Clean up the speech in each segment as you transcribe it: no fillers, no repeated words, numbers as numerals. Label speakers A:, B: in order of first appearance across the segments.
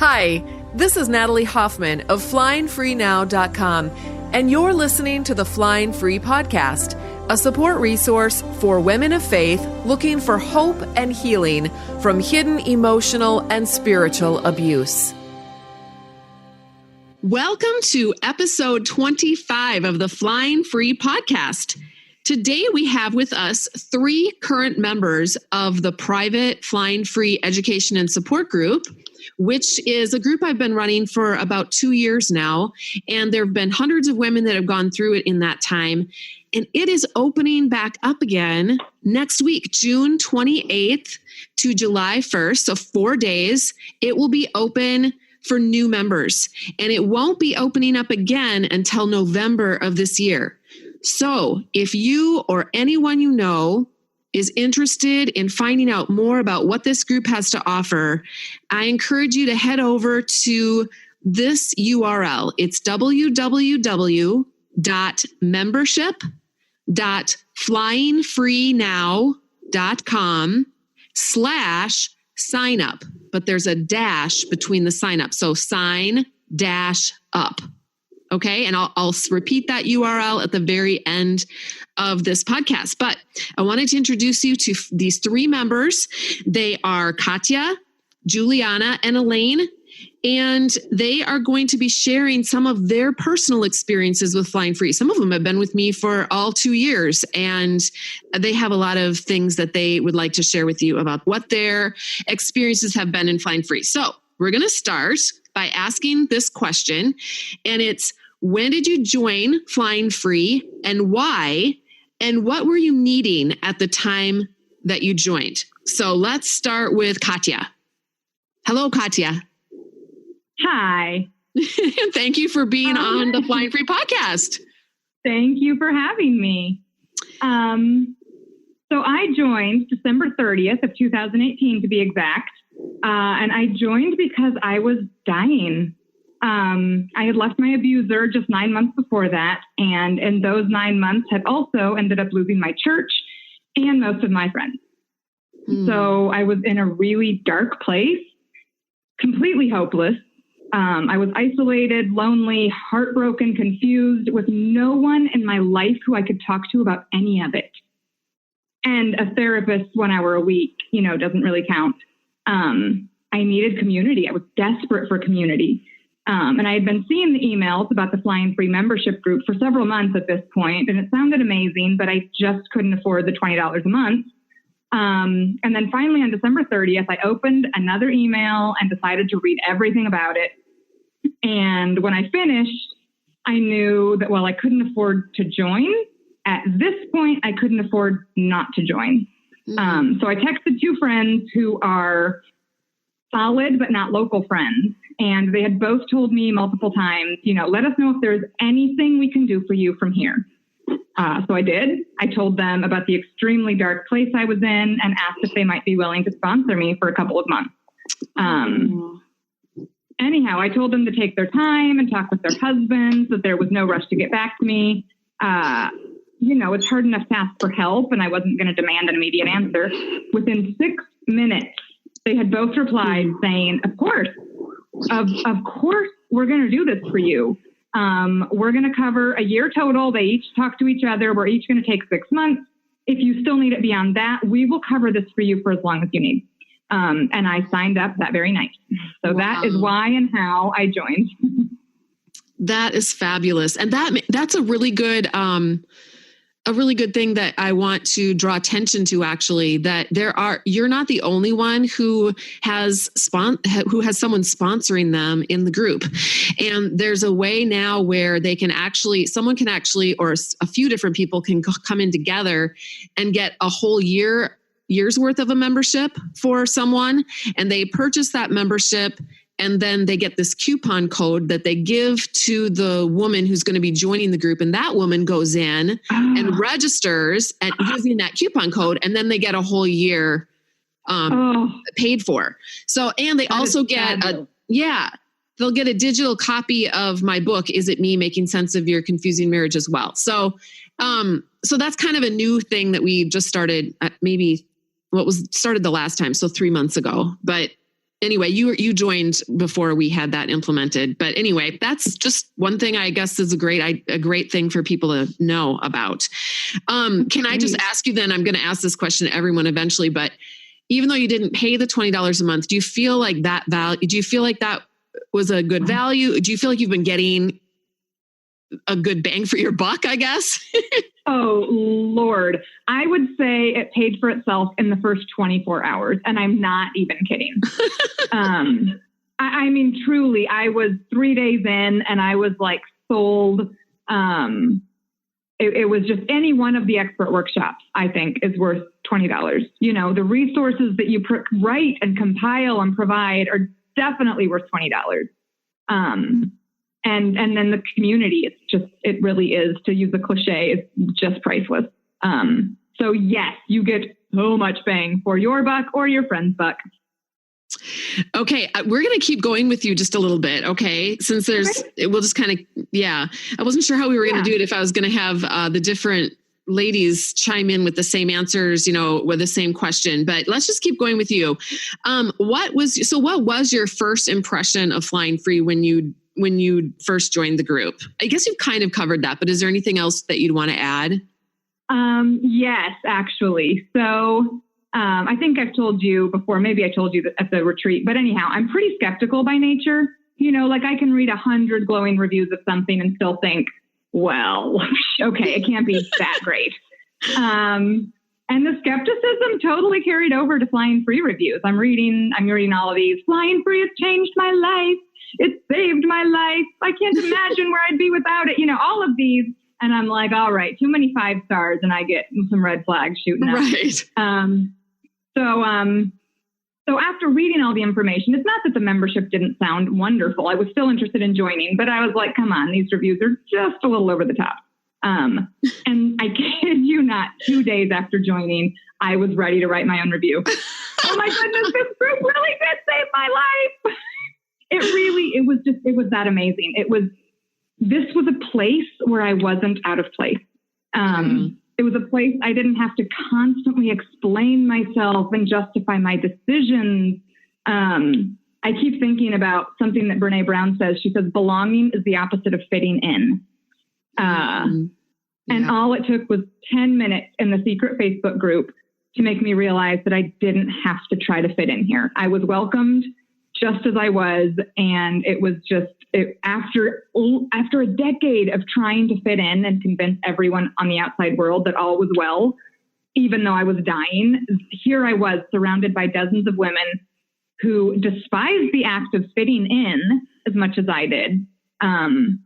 A: Hi, this is Natalie Hoffman of FlyingFreeNow.com, and you're listening to the Flying Free Podcast, a support resource for women of faith looking for hope and healing from hidden emotional and spiritual abuse. Welcome to episode 25 of the Flying Free Podcast. Today we have with us 3 current members of the private Flying Free Education and Support Group, which is a group I've been running for about 2 years now. And there have been hundreds of women that have gone through it in that time. And it is opening back up again next week, June 28th to July 1st. So 4 days. It will be open for new members. And it won't be opening up again until November of this year. So if you or anyone you know is interested in finding out more about what this group has to offer, I encourage you to head over to this URL. It's www.membership.flyingfreenow.com/sign up, but there's a dash between the sign up. So sign dash up. Okay. And I'll repeat that URL at the very end of this podcast. But I wanted to introduce you to these 3 members. They are Katya, Juliana, and Elaine. And they are going to be sharing some of their personal experiences with Flying Free. Some of them have been with me for all 2 years, and they have a lot of things that they would like to share with you about what their experiences have been in Flying Free. So we're going to start by asking this question, and it's, when did you join Flying Free and why? And what were you needing at the time that you joined? So let's start with Katya. Hello, Katya.
B: Hi.
A: Thank you for being on the Flying Free Podcast.
B: Thank you for having me. So I joined December 30th of 2018 to be exact. And I joined because I was dying. I had left my abuser just 9 months before that. And in those 9 months had also ended up losing my church and most of my friends. So I was in a really dark place, completely hopeless. I was isolated, lonely, heartbroken, confused, with no one in my life who I could talk to about any of it. And a therapist 1 hour a week, doesn't really count. I needed community. I was desperate for community. And I had been seeing the emails about the Flying Free membership group for several months at this point, and it sounded amazing, but I just couldn't afford the $20 a month. And then finally on December 30th, I opened another email and decided to read everything about it. And when I finished, I knew that while I couldn't afford to join, at this point, I couldn't afford not to join. So I texted 2 friends who are solid but not local friends. And they had both told me multiple times, let us know if there's anything we can do for you from here. So I did. I told them about the extremely dark place I was in and asked if they might be willing to sponsor me for a couple of months. Anyhow, I told them to take their time and talk with their husbands, that there was no rush to get back to me. It's hard enough to ask for help, and I wasn't going to demand an immediate answer. Within 6 minutes, they had both replied saying, of course, we're going to do this for you. We're going to cover a year total. They each talk to each other. We're each going to take 6 months. If you still need it beyond that, we will cover this for you for as long as you need. And I signed up that very night. So That is why and how I joined.
A: That is fabulous. And that's a really good thing that I want to draw attention to, actually, that you're not the only one who has someone sponsoring them in the group. And there's a way now where someone can actually, or a few different people can come in together and get a whole year's worth of a membership for someone. And they purchase that membership, and then they get this coupon code that they give to the woman who's going to be joining the group. And that woman goes in and registers and using that coupon code. And then they get a whole year paid for. So, and they also get they'll get a digital copy of my book, Is It Me? Making Sense of Your Confusing Marriage, as well. So that's kind of a new thing that we just started, started the last time. So 3 months ago, but anyway, you joined before we had that implemented. But anyway, that's just one thing I guess is a great thing for people to know about. Can I just ask you then, I'm going to ask this question to everyone eventually, but even though you didn't pay the $20 a month, do you feel like that was a good value? Do you feel like you've been getting a good bang for your buck, I guess?
B: Oh, Lord. I would say it paid for itself in the first 24 hours. And I'm not even kidding. I mean, truly, I was 3 days in and I was like sold. It was just any one of the expert workshops, I think, is worth $20. You know, the resources that you write and compile and provide are definitely worth $20. And then the community, it really is, to use a cliche, it's just priceless. So yes, you get so much bang for your buck or your friend's buck.
A: Okay. We're going to keep going with you just a little bit. Okay. Since we'll just kind of, I wasn't sure how we were going to do it. If I was going to have the different ladies chime in with the same answers, with the same question, but let's just keep going with you. What was your first impression of Flying Free when you first joined the group? I guess you've kind of covered that, but is there anything else that you'd want to add?
B: Yes, actually. So, I think I've told you before, maybe I told you at the retreat, but anyhow, I'm pretty skeptical by nature. Like I can read 100 glowing reviews of something and still think, well, okay, it can't be that great. And the skepticism totally carried over to Flying Free reviews. I'm reading all of these. Flying Free has changed my life. It saved my life. I can't imagine where I'd be without it. All of these. And I'm like, all right, too many 5 stars. And I get some red flags shooting up.
A: Right.
B: So after reading all the information, it's not that the membership didn't sound wonderful. I was still interested in joining, but I was like, come on, these reviews are just a little over the top. And I kid you not, 2 days after joining, I was ready to write my own review. Oh my goodness, this group really did save my life. It was that amazing. This was a place where I wasn't out of place. It was a place I didn't have to constantly explain myself and justify my decisions. I keep thinking about something that Brene Brown says. She says, belonging is the opposite of fitting in. And all it took was 10 minutes in the secret Facebook group to make me realize that I didn't have to try to fit in here. I was welcomed just as I was. And it was after a decade of trying to fit in and convince everyone on the outside world that all was well, even though I was dying, here I was surrounded by dozens of women who despised the act of fitting in as much as I did. And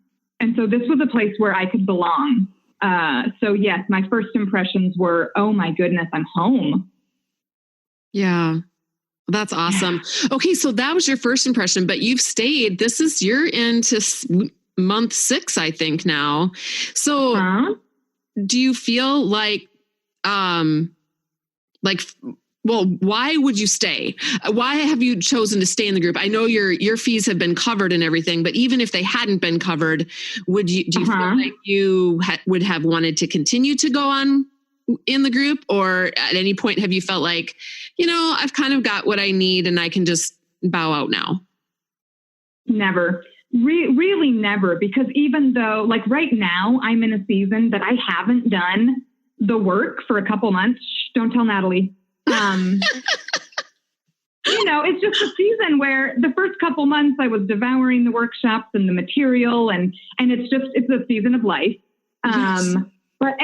B: so this was a place where I could belong. So yes, my first impressions were, oh my goodness, I'm home.
A: Yeah. That's awesome. Okay. So that was your first impression, but you've stayed, you're into month 6, I think now. So do you feel like, why would you stay? Why have you chosen to stay in the group? I know your fees have been covered and everything, but even if they hadn't been covered, do you feel like you would have wanted to continue to go on in the group? Or at any point have you felt like, I've kind of got what I need and I can just bow out now?
B: Never. Really never. Because even though like right now I'm in a season that I haven't done the work for a couple months. Don't tell Natalie. It's just a season where the first couple months I was devouring the workshops and the material and it's a season of life.
A: Yes.
B: But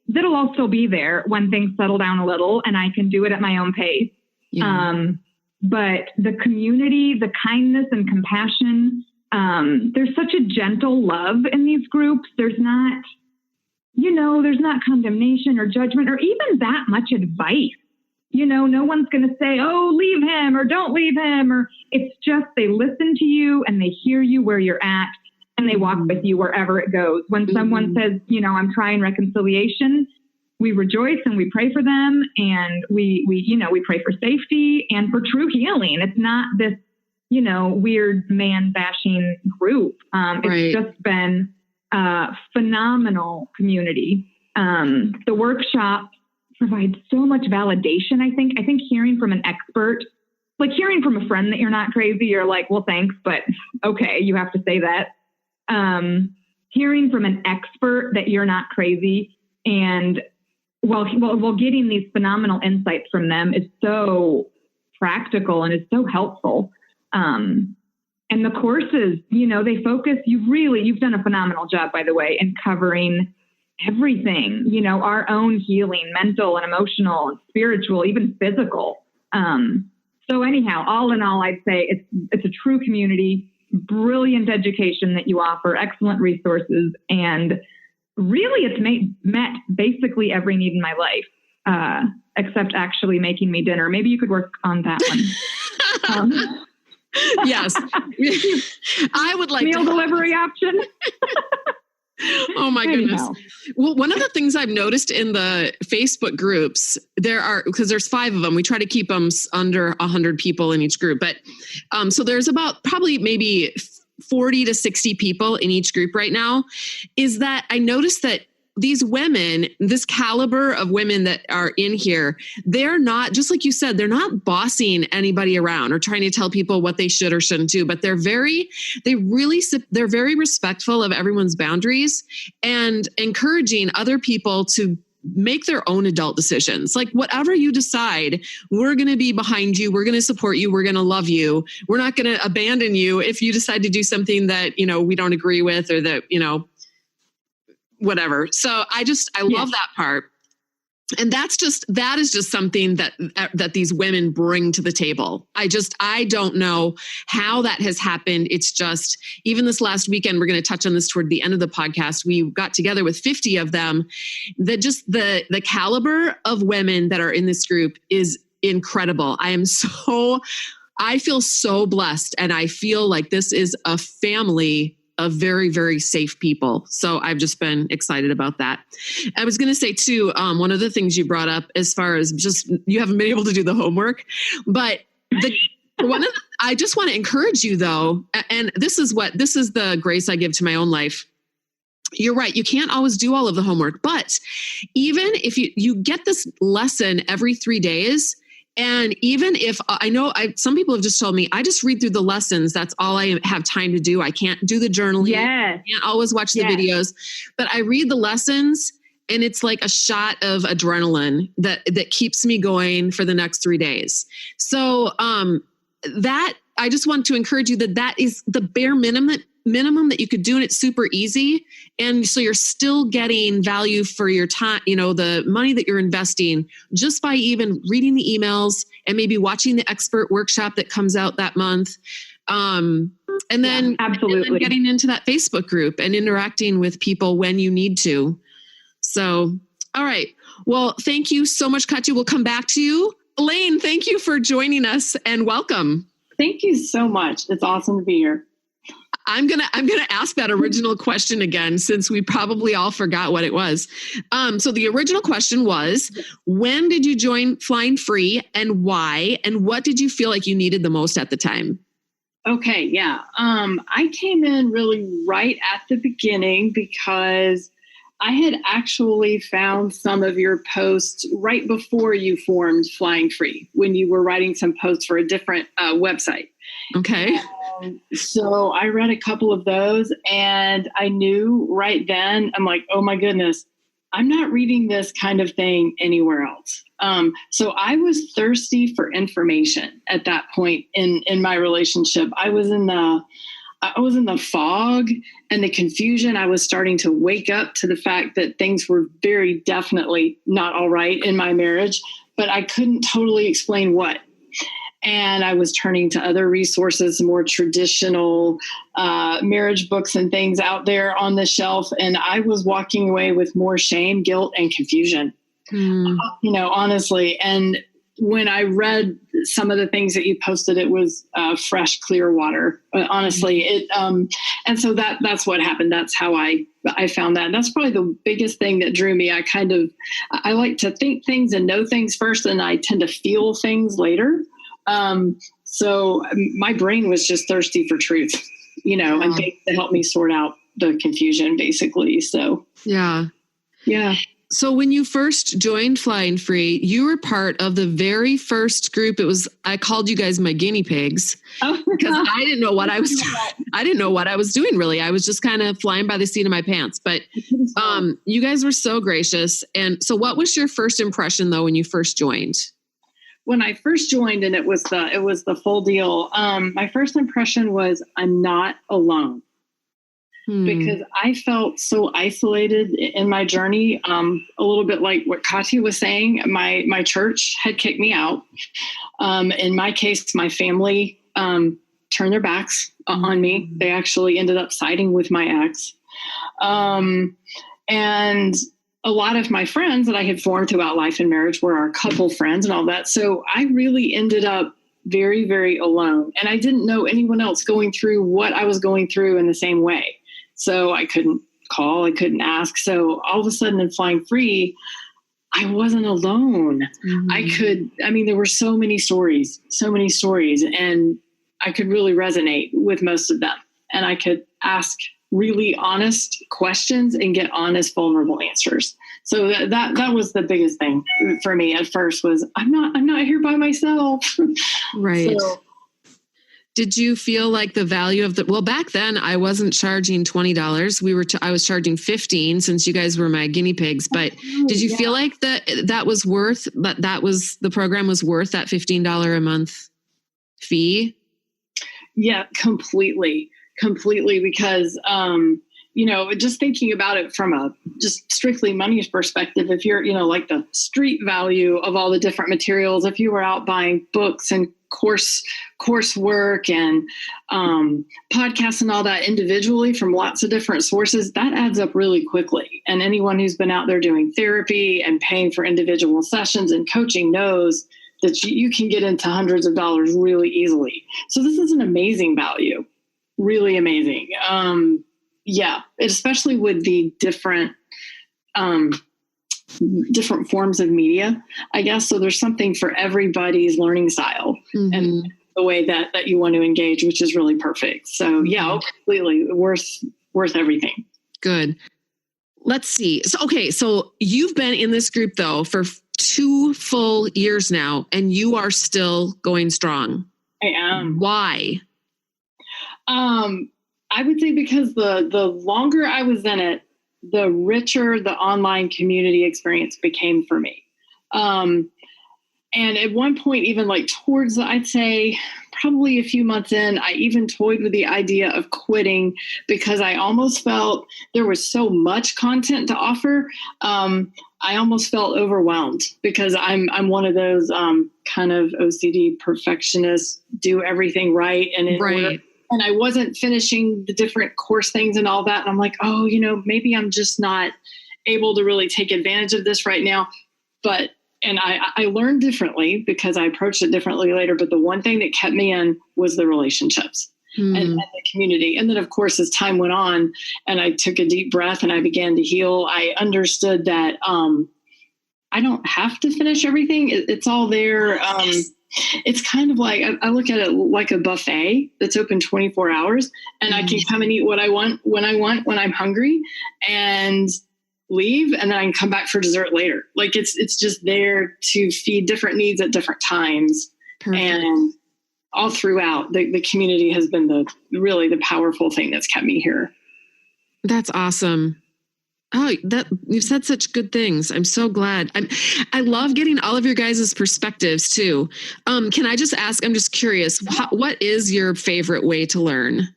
B: that'll all still be there when things settle down a little and I can do it at my own pace. Yeah. But the community, the kindness and compassion, there's such a gentle love in these groups. There's not condemnation or judgment or even that much advice. No one's going to say, oh, leave him or don't leave him. Or it's just, they listen to you and they hear you where you're at and they walk with you wherever it goes. When someone says, I'm trying reconciliation, we rejoice and we pray for them. And we pray for safety and for true healing. It's not this, weird man bashing group. It's just been a phenomenal community. The workshop provides so much validation. I think hearing from an expert like hearing from a friend that you're not crazy, you're like, well, thanks, but okay, you have to say that. Hearing from an expert that you're not crazy, and well, getting these phenomenal insights from them is so practical and it's so helpful. And the courses, they focus, you've done a phenomenal job, by the way, in covering everything, our own healing, mental and emotional and spiritual, even physical. So anyhow, all in all, I'd say it's a true community, brilliant education that you offer, excellent resources, and really it's met basically every need in my life, except actually making me dinner. Maybe you could work on that one.
A: Yes. I would like
B: meal delivery option.
A: Oh my goodness. Well, one of the things I've noticed in the Facebook groups, because there's 5 of them, we try to keep them under 100 people in each group. But so there's about probably maybe 40 to 60 people in each group right now, is that I noticed that these women, this caliber of women that are in here, they're not, just like you said, they're not bossing anybody around or trying to tell people what they should or shouldn't do, but they're very respectful of everyone's boundaries and encouraging other people to make their own adult decisions. Like whatever you decide, we're going to be behind you. We're going to support you. We're going to love you. We're not going to abandon you if you decide to do something that, we don't agree with, or that, whatever. So I love that part. And that is just something that these women bring to the table. I don't know how that has happened. It's just, even this last weekend, we're going to touch on this toward the end of the podcast. We got together with 50 of them. That just the caliber of women that are in this group is incredible. I feel so blessed, and I feel like this is a family of very, very safe people. So I've just been excited about that. I was going to say too, one of the things you brought up as far as just, you haven't been able to do the homework, but I just want to encourage you though. And this is the grace I give to my own life. You're right. You can't always do all of the homework, but even if you get this lesson every 3 days, and even if some people have just told me, I just read through the lessons. That's all I have time to do. I can't do the journaling.
B: Yes.
A: I can't always watch the videos, but I read the lessons, and it's like a shot of adrenaline that keeps me going for the next 3 days. So that I just want to encourage you that is the bare minimum that you could do, and it's super easy. And so you're still getting value for your time, the money that you're investing, just by even reading the emails and maybe watching the expert workshop that comes out that month. And then,
B: absolutely.
A: And then getting into that Facebook group and interacting with people when you need to. So, all right. Well, thank you so much, Katya. We'll come back to you. Elaine, thank you for joining us, and welcome.
C: Thank you so much. It's awesome to be here.
A: I'm gonna ask that original question again, since we probably all forgot what it was. So the original question was, when did you join Flying Free, and why? And what did you feel like you needed the most at the time?
C: Okay, yeah. I came in really right at the beginning because I had actually found some of your posts right before you formed Flying Free, when you were writing some posts for a different website.
A: Okay.
C: So I read a couple of those, and I knew right then, I'm like, oh my goodness, I'm not reading this kind of thing anywhere else. So I was thirsty for information at that point in my relationship. I was in the fog and the confusion. I was starting to wake up to the fact that things were very definitely not all right in my marriage, but I couldn't totally explain what. And I was turning to other resources, more traditional marriage books and things out there on the shelf. And I was walking away with more shame, guilt, and confusion, honestly. And when I read some of the things that you posted, it was fresh, clear water, honestly. And so that's what happened. That's how I found that. And that's probably the biggest thing that drew me. I like to think things and know things first, and I tend to feel things later. So my brain was just thirsty for truth, and things to help me sort out the confusion, basically. So,
A: yeah. So when you first joined Flying Free, you were part of the very first group. I called you guys my guinea pigs because I didn't know what I was doing really. I was just kind of flying by the seat of my pants, but you guys were so gracious. And so what was your first impression though, when you first joined?
C: When I first joined and it was the full deal. My first impression was I'm not alone. Because I felt so isolated in my journey, a little bit like what Katya was saying. My church had kicked me out. In my case, my family turned their backs on me. They actually ended up siding with my ex. And a lot of my friends that I had formed throughout life and marriage were our couple friends and all that. So I really ended up very, very alone. And I didn't know anyone else going through what I was going through in the same way. So I couldn't call, I couldn't ask. So all of a sudden in Flying Free, I wasn't alone. There were so many stories, and I could really resonate with most of them. And I could ask really honest questions and get honest, vulnerable answers. So that was the biggest thing for me at first was I'm not here by myself.
A: Right. So, did you feel like the value of back then I wasn't charging $20. I was charging $15 since you guys were my guinea pigs, but did you feel like the program was worth that $15 a month fee?
C: Yeah, completely. Because, just thinking about it from a just strictly money perspective, if you're, like the street value of all the different materials, if you were out buying books and coursework and podcasts and all that individually from lots of different sources, that adds up really quickly. And anyone who's been out there doing therapy and paying for individual sessions and coaching knows that you can get into hundreds of dollars really easily. So this is an amazing value, really amazing. Especially with the different forms of media, I guess. So there's something for everybody's learning style and the way that you want to engage, which is really perfect. So completely worth everything.
A: Good. Let's see. So you've been in this group though for 2 full years now, and you are still going strong.
C: I am.
A: Why?
C: I would say because the longer I was in it, the richer the online community experience became for me. And at one point, even like towards, I'd say probably a few months in, I even toyed with the idea of quitting because I almost felt there was so much content to offer. I almost felt overwhelmed because I'm one of those kind of OCD perfectionists, do everything right and in order. And I wasn't finishing the different course things and all that. And I'm like, maybe I'm just not able to really take advantage of this right now. And I learned differently because I approached it differently later. But the one thing that kept me in was the relationships and the community. And then, of course, as time went on and I took a deep breath and I began to heal, I understood that I don't have to finish everything. It's all there. It's kind of like, I look at it like a buffet that's open 24 hours and I can come and eat what I want, when I'm hungry and leave. And then I can come back for dessert later. Like it's just there to feed different needs at different times. Perfect. And all throughout the community has been the powerful thing that's kept me here.
A: That's awesome. Oh, you've said such good things. I'm so glad. I love getting all of your guys' perspectives too. Can I just ask, I'm just curious, what is your favorite way to learn?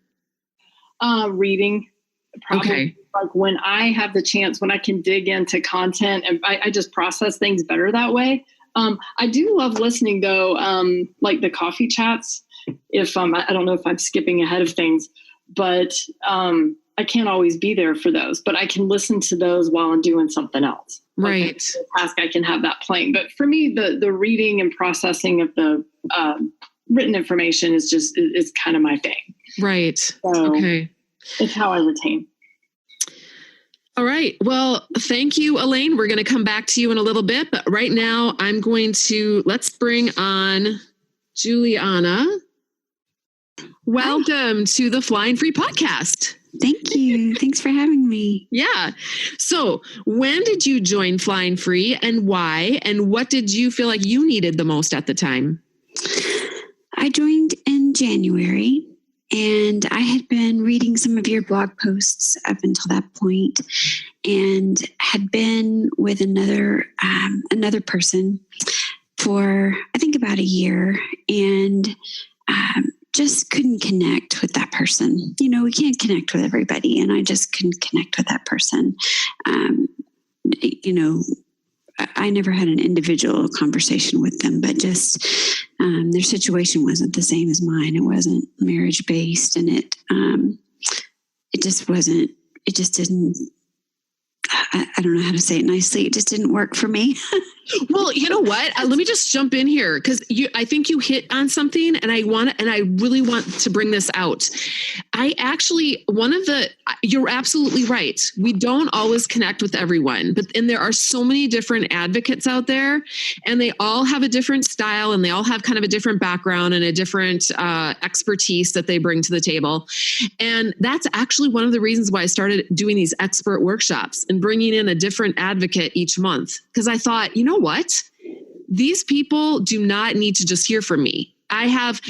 C: Reading. Probably.
A: Okay.
C: Like when I have the chance, when I can dig into content and I just process things better that way. I do love listening though, like the coffee chats. If I don't know if I'm skipping ahead of things, but I can't always be there for those, but I can listen to those while I'm doing something else.
A: Right.
C: Like the task, I can have that playing. But for me, the reading and processing of the written information is kind of my thing.
A: Right.
C: So okay. It's how I retain.
A: All right. Well, thank you, Elaine. We're going to come back to you in a little bit, but right now let's bring on Juliana. Welcome to the Flying Free podcast.
D: Thank you. Thanks for having me.
A: Yeah. So when did you join Flying Free and why? And what did you feel like you needed the most at the time?
D: I joined in January, and I had been reading some of your blog posts up until that point, and had been with another person for, I think, about a year, and just couldn't connect with that person. You know, we can't connect with everybody, and I just couldn't connect with that person. You know, I never had an individual conversation with them, but just their situation wasn't the same as mine. It wasn't marriage based, and it just wasn't. It just didn't. I don't know how to say it nicely. It just didn't work for me.
A: Well, you know what? Let me just jump in here because I think you hit on something, and I really want to bring this out. You're absolutely right. We don't always connect with everyone, and there are so many different advocates out there, and they all have a different style, and they all have kind of a different background and a different expertise that they bring to the table. And that's actually one of the reasons why I started doing these expert workshops and bringing in a different advocate each month. Because I thought, you know what? These people do not need to just hear from me. I have,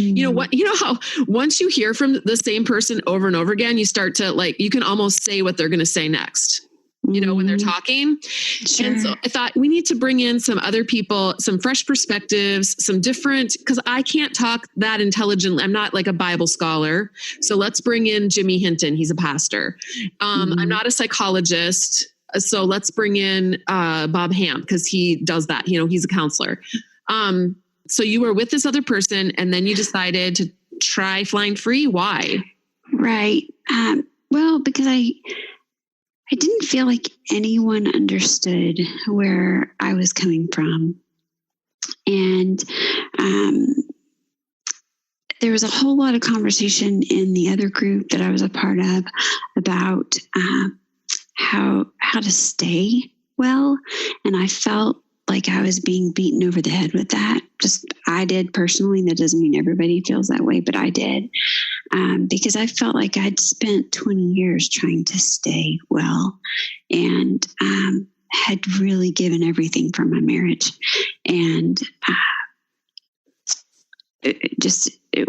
A: how once you hear from the same person over and over again, you start to you can almost say what they're going to say next, when they're talking. Sure. And so I thought we need to bring in some other people, some fresh perspectives, some different, because I can't talk that intelligently. I'm not like a Bible scholar. So let's bring in Jimmy Hinton. He's a pastor. I'm not a psychologist. So let's bring in Bob Hamp because he does that. He's a counselor. So you were with this other person, and then you decided to try Flying Free. Why?
D: Right. Well, because I didn't feel like anyone understood where I was coming from. And there was a whole lot of conversation in the other group that I was a part of about how to stay well. And I felt like I was being beaten over the head with that. Just I did personally. That doesn't mean everybody feels that way, but I did. Because I felt like I'd spent 20 years trying to stay well, and had really given everything for my marriage. And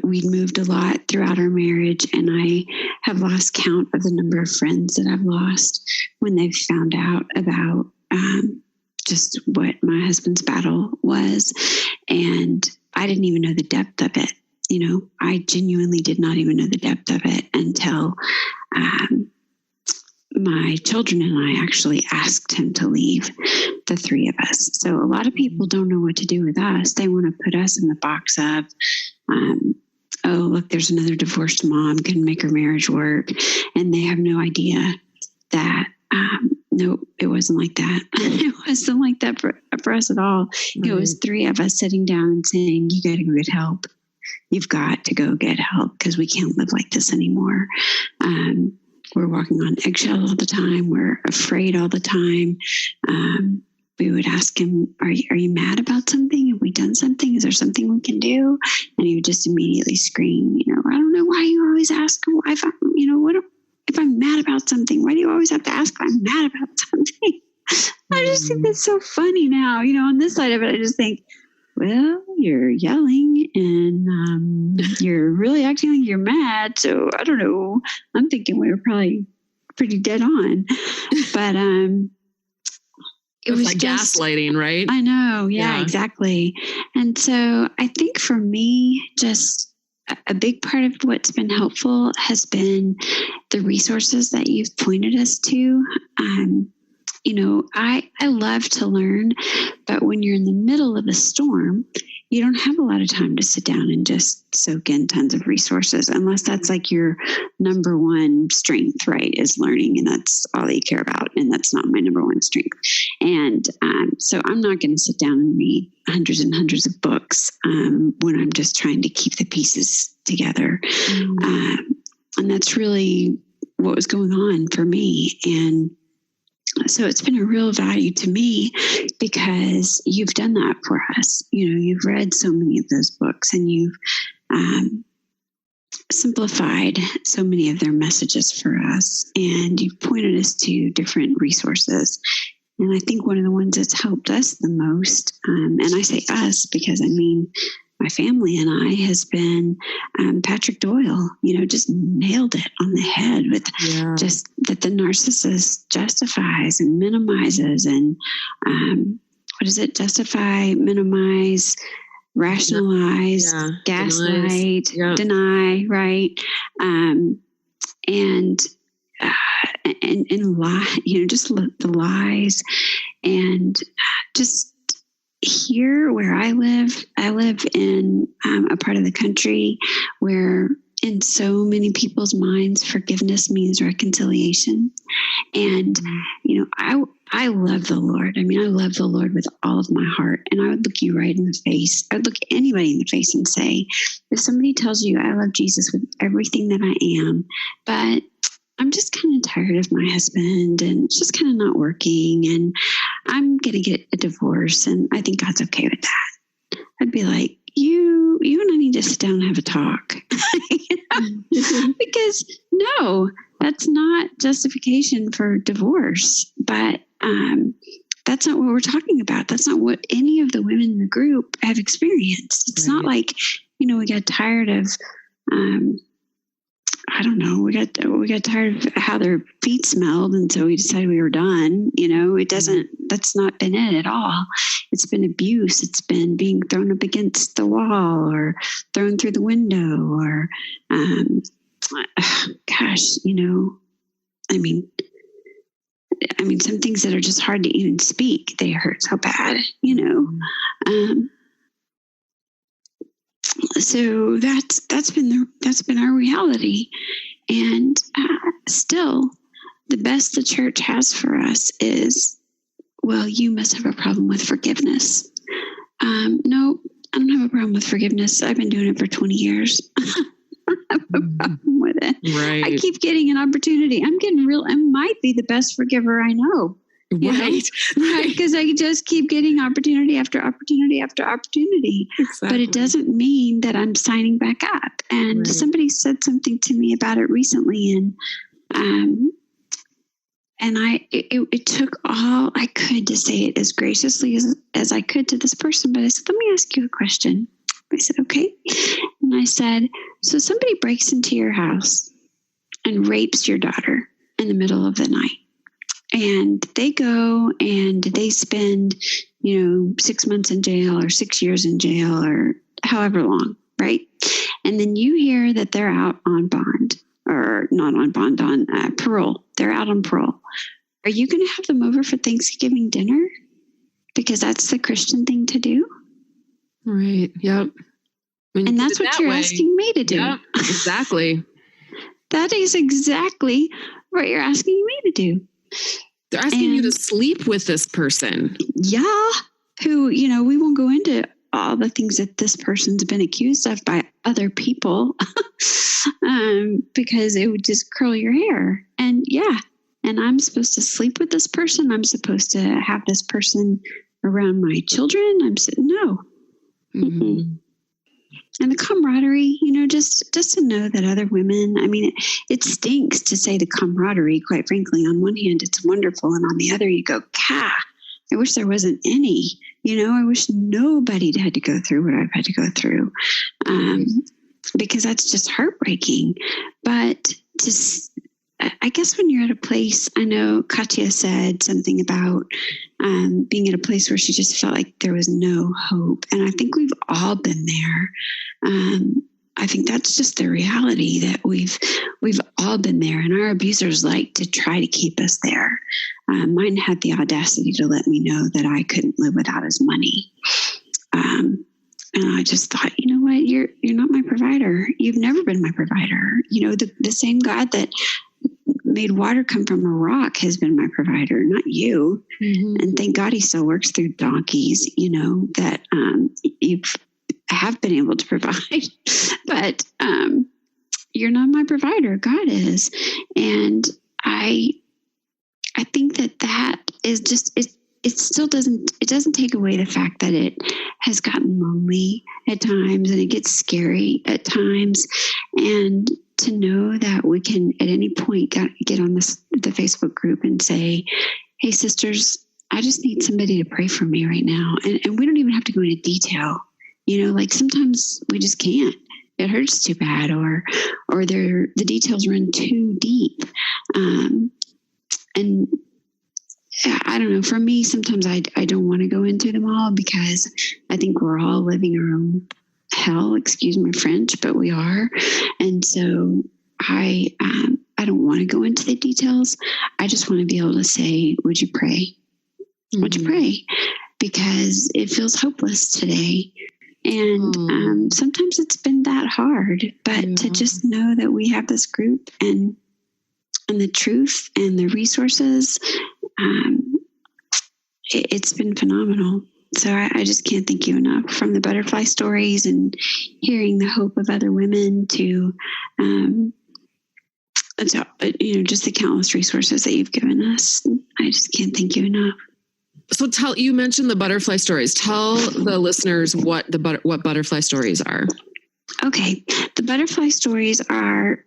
D: we'd moved a lot throughout our marriage, and I have lost count of the number of friends that I've lost when they've found out about just what my husband's battle was. And I didn't even know the depth of it. I genuinely did not even know the depth of it until my children and I actually asked him to leave, the three of us. So a lot of people don't know what to do with us. They want to put us in the box of, oh, look, there's another divorced mom, couldn't make her marriage work. And they have no idea that, no, it wasn't like that. It wasn't like that for us at all. Right. It was three of us sitting down and saying, you got to go get help. You've got to go get help because we can't live like this anymore. We're walking on eggshells all the time. We're afraid all the time. We would ask him, are you mad about something? Have we done something? Is there something we can do? And he would just immediately scream, I don't know why you always ask why if I'm mad about something, why do you always have to ask if I'm mad about something? I just think that's so funny now. On this side of it, I just think, well, you're yelling and you're really acting like you're mad. So I don't know. I'm thinking we were probably pretty dead on. But it was
A: like just gaslighting, right?
D: I know. Yeah, exactly. And so I think for me, just a big part of what's been helpful has been the resources that you've pointed us to. I love to learn, but when you're in the middle of a storm, you don't have a lot of time to sit down and just soak in tons of resources, unless that's like your number one strength, right? Is learning. And that's all that you care about. And that's not my number one strength. And so I'm not going to sit down and read hundreds and hundreds of books when I'm just trying to keep the pieces together. And that's really what was going on for me. And so it's been a real value to me because you've done that for us. You've read so many of those books, and you've simplified so many of their messages for us, and you've pointed us to different resources. And I think one of the ones that's helped us the most, and I say us because I mean my family and I, has been Patrick Doyle. Just nailed it on the head with just that the narcissist justifies and minimizes and what is it? Justify, minimize, rationalize, gaslight, deny, right? And lie, just the lies. And just here where I live in a part of the country where in so many people's minds, forgiveness means reconciliation. And, I love the Lord. I mean, I love the Lord with all of my heart. And I would look you right in the face. I would look anybody in the face and say, if somebody tells you I love Jesus with everything that I am, but I'm just kind of tired of my husband and it's just kind of not working and I'm going to get a divorce and I think God's okay with that. I'd be like, you and I need to sit down and have a talk. Because no, that's not justification for divorce, but that's not what we're talking about. That's not what any of the women in the group have experienced. It's not like, we got tired of, I don't know, we got tired of how their feet smelled. And so we decided we were done. That's not been it at all. It's been abuse. It's been being thrown up against the wall or thrown through the window or, I mean, some things that are just hard to even speak, they hurt so bad, so that's been our reality. And still the best the church has for us is, well, you must have a problem with forgiveness. No, I don't have a problem with forgiveness. I've been doing it for 20 years. I don't have a problem with it.
A: Right.
D: I keep getting an opportunity. I might be the best forgiver I know.
A: Right.
D: Because I just keep getting opportunity after opportunity after opportunity. Exactly. But it doesn't mean that I'm signing back up. And somebody said something to me about it recently, and it took all I could to say it as graciously as I could to this person. But I said, let me ask you a question. I said, okay. And I said, so somebody breaks into your house and rapes your daughter in the middle of the night. And they go and they spend, 6 months in jail or 6 years in jail or however long, right? And then you hear that they're out on bond, or not on bond, on parole. They're out on parole. Are you going to have them over for Thanksgiving dinner? Because that's the Christian thing to do.
A: Right. Yep.
D: And that's what you're asking me to do.
A: Yep, exactly.
D: That is exactly what you're asking me to do.
A: They're asking you to sleep with this person.
D: Yeah. Who, we won't go into all the things that this person's been accused of by other people because it would just curl your hair. And and I'm supposed to sleep with this person. I'm supposed to have this person around my children. No. Mm-hmm. And the camaraderie, just to know that other women, I mean, it stinks to say the camaraderie, quite frankly. On one hand, it's wonderful. And on the other, you go, I wish there wasn't any, I wish nobody had to go through what I've had to go through, because that's just heartbreaking. But I guess when you're at a place, I know Katya said something about being at a place where she just felt like there was no hope. And I think we've all been there. I think that's just the reality, that we've all been there, and our abusers like to try to keep us there. Mine had the audacity to let me know that I couldn't live without his money. And I just thought, you know what, you're not my provider. You've never been my provider. The same God that made water come from a rock has been my provider, not you. Mm-hmm. And thank God he still works through donkeys, that you have been able to provide. But you're not my provider. God is. And I think that is just, it still doesn't take away the fact that it has gotten lonely at times and it gets scary at times. And to know that we can at any point get on the Facebook group and say, hey, sisters, I just need somebody to pray for me right now. And we don't even have to go into detail. Like sometimes we just can't. It hurts too bad, or the details run too deep. And I don't know. For me, sometimes I don't want to go into them all because I think we're all living our own hell. Excuse my French, but we are. And so I don't want to go into the details. I just want to be able to say, "Would you pray? Would you pray?" Because it feels hopeless today. And sometimes it's been that hard, but to just know that we have this group and the truth and the resources, it's been phenomenal. So I just can't thank you enough, from the butterfly stories and hearing the hope of other women to, just the countless resources that you've given us. I just can't thank you enough.
A: So you mentioned the butterfly stories. Tell the listeners what butterfly stories are.
D: Okay. The butterfly stories are,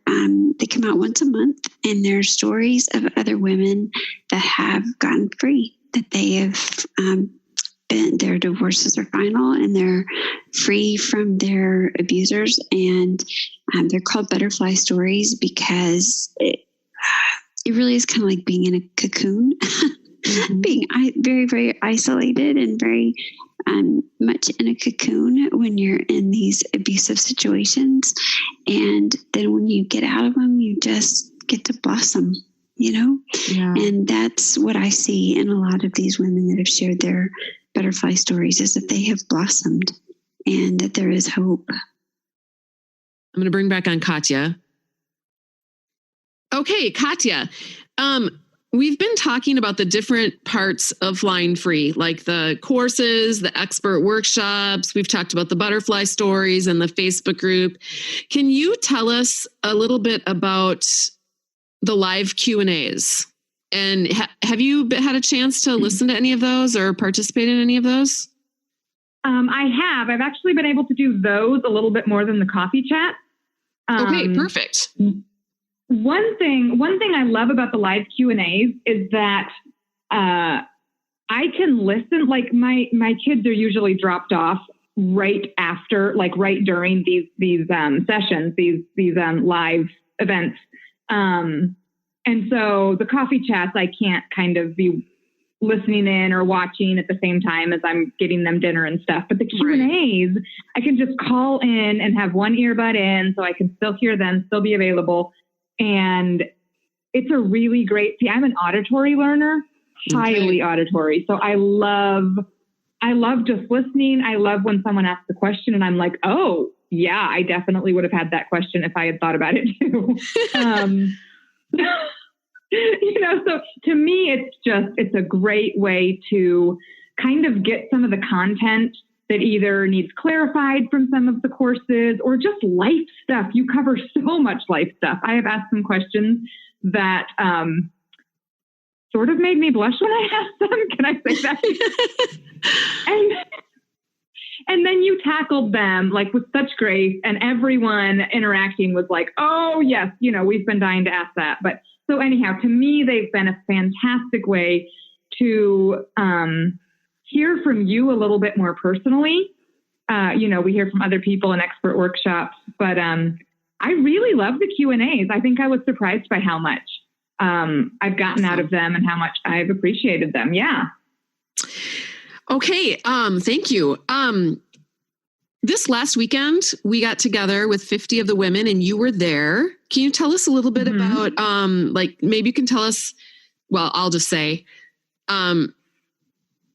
D: they come out once a month, and they're stories of other women that have gotten free, that they have their divorces are final and they're free from their abusers. And they're called butterfly stories because it really is kind of like being in a cocoon. Being very, very isolated and very much in a cocoon when you're in these abusive situations. And then when you get out of them, you just get to blossom, Yeah. And that's what I see in a lot of these women that have shared their butterfly stories, is that they have blossomed and that there is hope.
A: I'm going to bring back on Katya. Okay, Katya. We've been talking about the different parts of Flying Free, like the courses, the expert workshops. We've talked about the butterfly stories and the Facebook group. Can you tell us a little bit about the live Q&As? And have you had a chance to listen to any of those or participate in any of those?
B: I have. I've actually been able to do those a little bit more than the coffee chat.
A: Okay, perfect.
B: One thing I love about the live Q&As is that I can listen. Like my kids are usually dropped off right after, like right during these sessions, these live events. And so the coffee chats, I can't kind of be listening in or watching at the same time as I'm getting them dinner and stuff. But the Q&As, I can just call in and have one earbud in so I can still hear them, still be available. And it's a really great, I'm an auditory learner, highly auditory. So I love just listening. I love when someone asks a question and I'm like, oh yeah, I definitely would have had that question if I had thought about it too. So to me, it's a great way to kind of get some of the content that either needs clarified from some of the courses or just life stuff. You cover so much life stuff. I have asked some questions that sort of made me blush when I asked them. Can I say that? And then you tackled them like with such grace, and everyone interacting was like, oh yes, we've been dying to ask that. But so anyhow, to me, they've been a fantastic way to hear from you a little bit more personally. We hear from other people in expert workshops, but I really love the Q&As. I think I was surprised by how much I've gotten out of them and how much I've appreciated them. Yeah.
A: Okay. Thank you. This last weekend, we got together with 50 of the women and you were there. Can you tell us a little bit about, maybe you can tell us, well, I'll just say,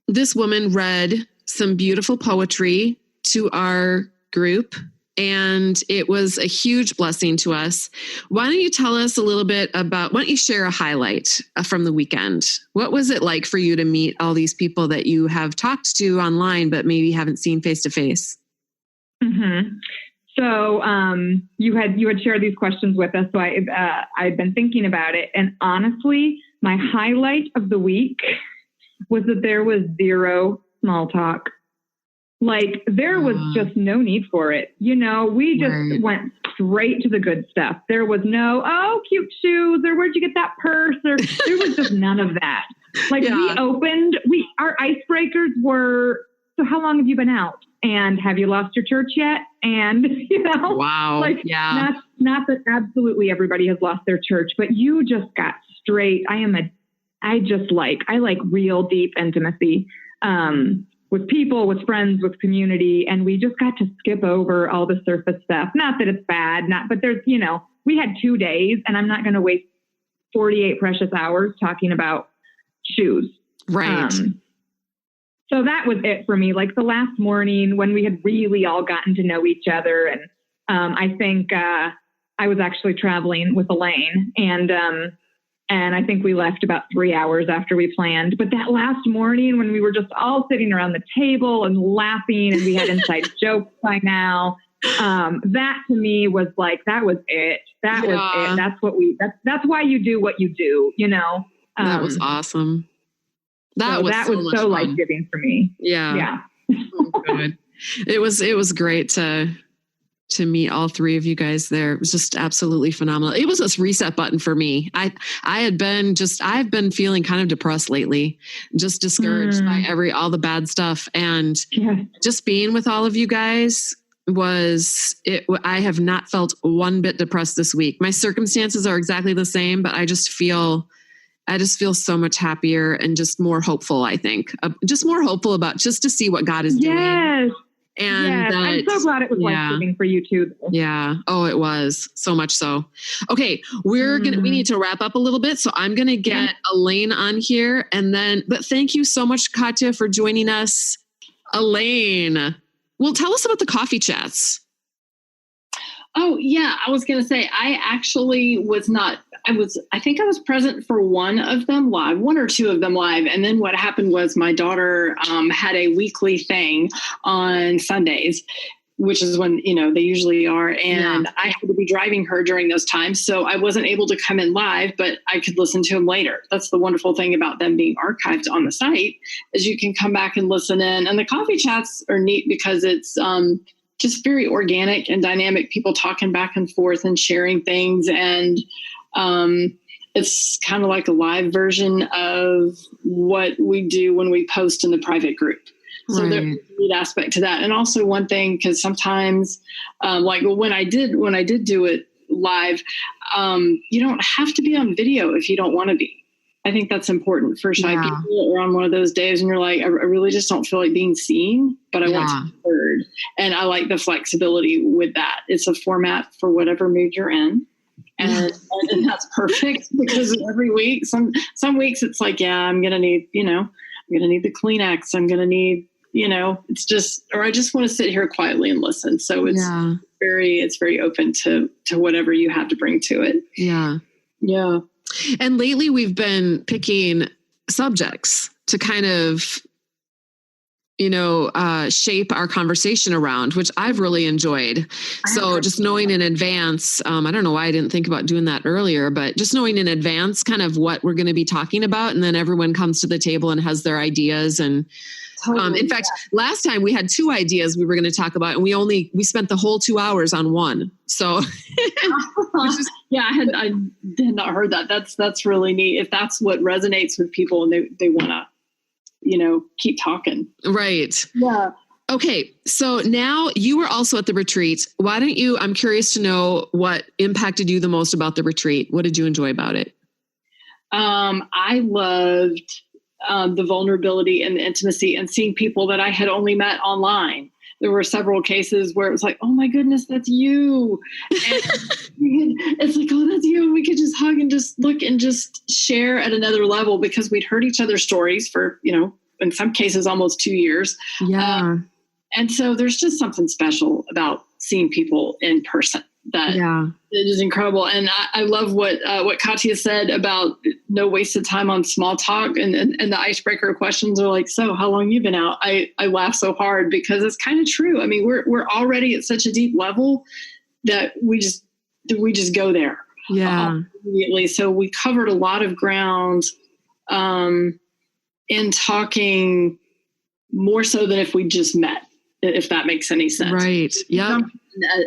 A: this woman read some beautiful poetry to our group, and it was a huge blessing to us. Why don't you tell us a little bit about, why don't you share a highlight from the weekend? What was it like for you to meet all these people that you have talked to online, but maybe haven't seen face to face?
B: Mm-hmm. So you had shared these questions with us. So I've been thinking about it. And honestly, my highlight of the week was that there was zero small talk. Like there was just no need for it. You know, we just went straight to the good stuff. There was no, oh, cute shoes, or where'd you get that purse? Or there was just none of that. Like our icebreakers were, so how long have you been out? And have you lost your church yet? And, you know, not that absolutely everybody has lost their church, but you just got straight. I like real deep intimacy. With people, with friends, with community. And we just got to skip over all the surface stuff. Not that it's bad, but there's, you know, we had 2 days and I'm not going to waste 48 precious hours talking about shoes.
A: Right.
B: So that was it for me. Like the last morning when we had really all gotten to know each other. And I think I was actually traveling with Elaine and I think we left about 3 hours after we planned. But that last morning when we were just all sitting around the table and laughing and we had inside jokes by now, that to me was like, that was it. That was it. That's why you do what you do, you know?
A: That was awesome. That was so life-giving for me.
B: Yeah.
A: Oh, good. It was great to meet all three of you guys there. It was just absolutely phenomenal. It was a reset button for me. I've been feeling kind of depressed lately, just discouraged by all the bad stuff. And just being with all of you guys I have not felt one bit depressed this week. My circumstances are exactly the same, but I just feel so much happier and just more hopeful, I think. Just more hopeful about just to see what God is doing.
B: Yes.
A: And
B: I'm so glad it was life-giving for you too.
A: Yeah. Oh, it was so much so. Okay. We need to wrap up a little bit. So I'm going to get Elaine on here but thank you so much, Katya, for joining us. Elaine, well, tell us about the coffee chats.
C: Oh yeah. I was going to say, I think I was present for one or two of them live. And then what happened was my daughter had a weekly thing on Sundays, which is when, you know, they usually are. And I had to be driving her during those times. So I wasn't able to come in live, but I could listen to them later. That's the wonderful thing about them being archived on the site is you can come back and listen in. And the coffee chats are neat because it's just very organic and dynamic, people talking back and forth and sharing things. And it's kind of like a live version of what we do when we post in the private group. So there's a neat aspect to that. And also one thing, because sometimes when I did do it live, you don't have to be on video if you don't want to be. I think that's important for shy people or on one of those days and you're like, I really just don't feel like being seen, but I want to be heard. And I like the flexibility with that. It's a format for whatever mood you're in. And that's perfect because every week, some weeks it's like, I'm going to need, I'm going to need the Kleenex. I'm going to need, it's just, or I just want to sit here quietly and listen. So it's very open to whatever you have to bring to it.
A: Yeah.
C: Yeah.
A: And lately we've been picking subjects to kind of, shape our conversation around, which I've really enjoyed. So just knowing in advance, I don't know why I didn't think about doing that earlier, but just knowing in advance kind of what we're going to be talking about. And then everyone comes to the table and has their ideas. And in fact, last time we had 2 ideas we were going to talk about and we spent the whole 2 hours on one. So
C: I had not heard that. That's really neat. If that's what resonates with people and they want to, keep talking.
A: Right.
C: Yeah.
A: Okay. So now you were also at the retreat. Why don't you, I'm curious to know what impacted you the most about the retreat. What did you enjoy about it?
C: I loved the vulnerability and the intimacy and seeing people that I had only met online. There were several cases where it was like, oh my goodness, that's you. And it's like, oh, that's you. And we could just hug and just look and just share at another level because we'd heard each other's stories for, in some cases, almost 2 years.
A: Yeah.
C: And so there's just something special about seeing people in person that it is incredible. And I love what Katya said about no wasted time on small talk and the icebreaker questions are like, so how long you been out? I laugh so hard because it's kind of true. I mean, we're already at such a deep level that we just go there immediately. So we covered a lot of ground, in talking more so than if we just met, if that makes any sense.
A: Right. Yeah.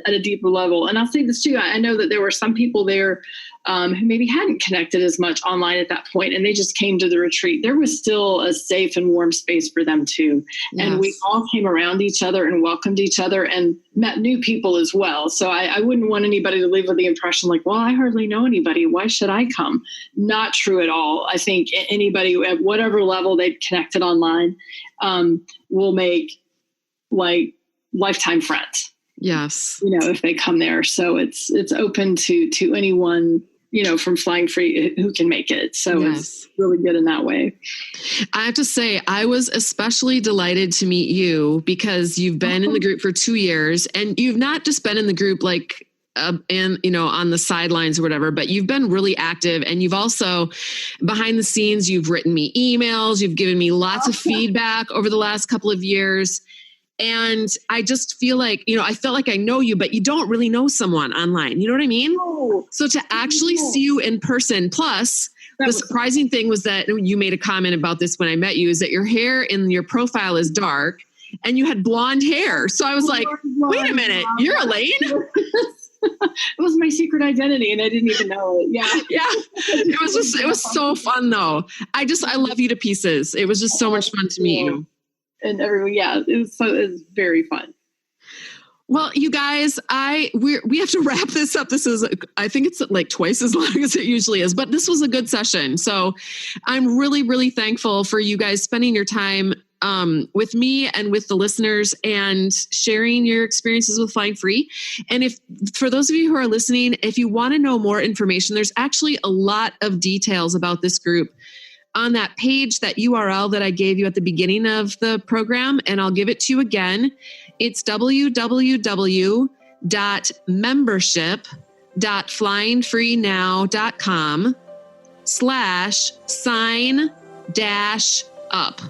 C: At a deeper level. And I'll say this too. I know that there were some people there who maybe hadn't connected as much online at that point, and they just came to the retreat. There was still a safe and warm space for them too. Yes. And we all came around each other and welcomed each other and met new people as well. So I wouldn't want anybody to leave with the impression like, well, I hardly know anybody. Why should I come? Not true at all. I think anybody at whatever level they've connected online will make like lifetime friends.
A: Yes.
C: If they come there. So it's open to anyone, from Flying Free who can make it. So yes. It's really good in that way.
A: I have to say, I was especially delighted to meet you because you've been in the group for 2 years, and you've not just been in the group like, on the sidelines or whatever, but you've been really active, and you've also behind the scenes, you've written me emails, you've given me lots of feedback over the last couple of years. And I just feel like, I felt like I know you, but you don't really know someone online. You know what I mean?
C: Oh,
A: so to actually see you in person, plus the surprising thing was that you made a comment about this when I met you, is that your hair in your profile is dark and you had blonde hair. So I was like, wait a minute, you're Elaine?
C: It was my secret identity and I didn't even know it. Yeah.
A: Yeah. It was so fun though. I love you to pieces. It was just so much fun to meet you.
C: And everyone, it was very fun.
A: Well, you guys, we have to wrap this up. I think it's like twice as long as it usually is, but this was a good session. So I'm really, really thankful for you guys spending your time with me and with the listeners and sharing your experiences with Flying Free. And for those of you who are listening, if you want to know more information, there's actually a lot of details about this group on that page, that URL that I gave you at the beginning of the program, and I'll give it to you again. It's www.membership.flyingfreenow.com/sign-up.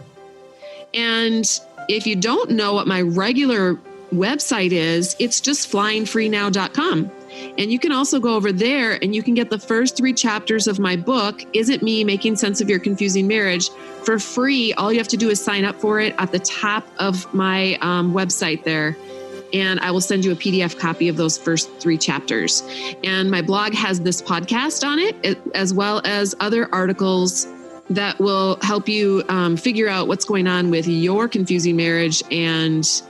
A: And if you don't know what my regular website is, it's just flyingfreenow.com. And you can also go over there and you can get the first 3 chapters of my book, Is It Me? Making Sense of Your Confusing Marriage, for free. All you have to do is sign up for it at the top of my website there. And I will send you a PDF copy of those first 3 chapters. And my blog has this podcast on it, as well as other articles that will help you figure out what's going on with your confusing marriage and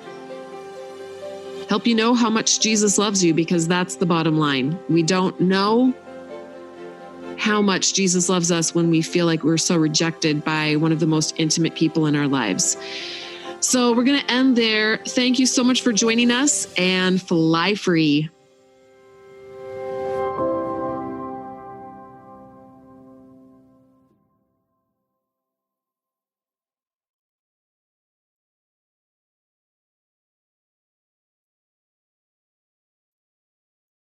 A: help you know how much Jesus loves you, because that's the bottom line. We don't know how much Jesus loves us when we feel like we're so rejected by one of the most intimate people in our lives. So we're going to end there. Thank you so much for joining us, and fly free.